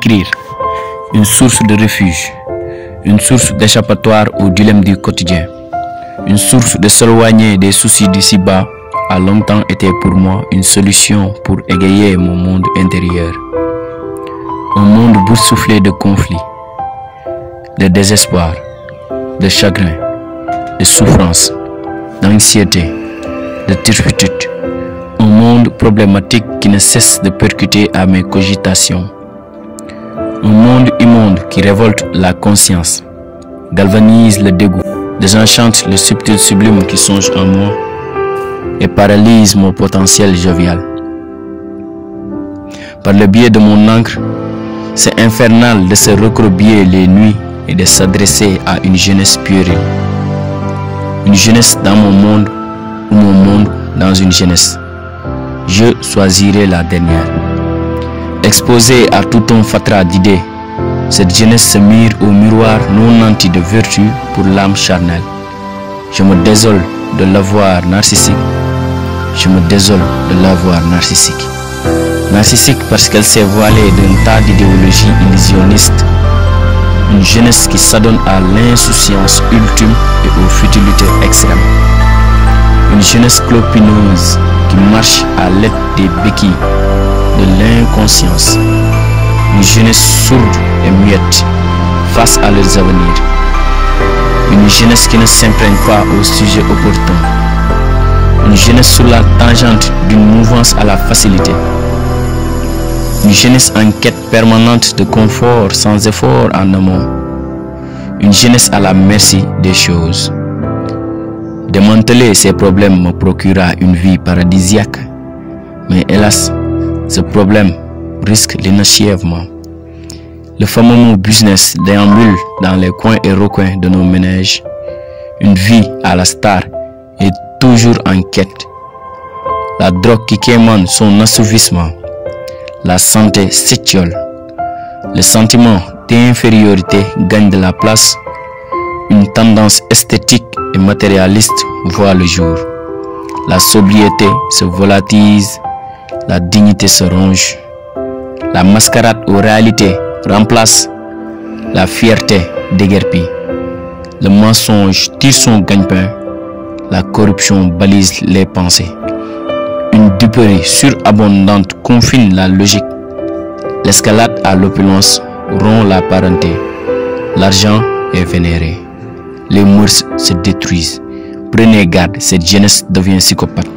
écrire, une source de refuge, une source d'échappatoire aux dilemmes du quotidien, une source de s'éloigner des soucis d'ici-bas a longtemps été pour moi une solution pour égayer mon monde intérieur. Un monde boursouflé de conflits, de désespoir, de chagrin, de souffrance, d'anxiété, de turpitude. Un monde problématique qui ne cesse de percuter à mes cogitations. Un monde immonde qui révolte la conscience, galvanise le dégoût, désenchante le subtil sublime qui songe en moi et paralyse mon potentiel jovial. Par le biais de mon encre, c'est infernal de se recroqueviller les nuits et de s'adresser à une jeunesse puérile. Une jeunesse dans mon monde ou mon monde dans une jeunesse. Je choisirai la dernière. Exposée à tout un fatras d'idées, cette jeunesse se mire au miroir non nanti de vertu pour l'âme charnelle. Je me désole de l'avoir narcissique. Je me désole de l'avoir narcissique. Narcissique parce qu'elle s'est voilée d'un tas d'idéologies illusionnistes. Une jeunesse qui s'adonne à l'insouciance ultime et aux futilités extrêmes. Une jeunesse clopineuse qui marche à l'aide des béquilles de l'inconscience. Une jeunesse sourde et muette face à leurs avenirs. Une jeunesse qui ne s'imprègne pas au sujet opportun. Une jeunesse sur la tangente d'une mouvance à la facilité. Une jeunesse en quête permanente de confort sans effort en amont. Une jeunesse à la merci des choses. Démanteler ces problèmes me procura une vie paradisiaque. Mais hélas, ce problème risque l'inachèvement. Le fameux mot business déambule dans les coins et recoins de nos ménages. Une vie à la star est toujours en quête. La drogue qui quémane son assouvissement. La santé s'étiole. Le sentiment d'infériorité gagne de la place. Une tendance esthétique et matérialiste voit le jour. La sobriété se volatilise. La dignité se ronge. La mascarade aux réalités remplace la fierté déguerpie. Le mensonge tire son gagne-pain. La corruption balise les pensées. Une duperie surabondante confine la logique. L'escalade à l'opulence rompt la parenté. L'argent est vénéré. Les mœurs se détruisent. Prenez garde, cette jeunesse devient psychopathe.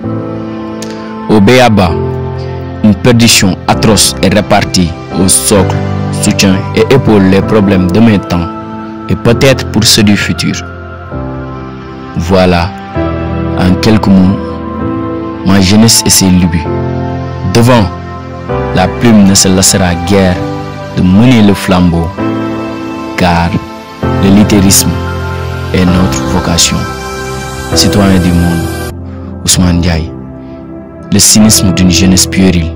Au béaba, une perdition atroce est répartie au socle, soutient et épaule les problèmes de mes temps et peut-être pour ceux du futur. Voilà, en quelques mots, ma jeunesse et ses lubies. Devant, la plume ne se lassera guère de mener le flambeau, car le littérisme est notre vocation. Citoyen du monde, Ousmane Ndiaye, le cynisme d'une jeunesse puérile.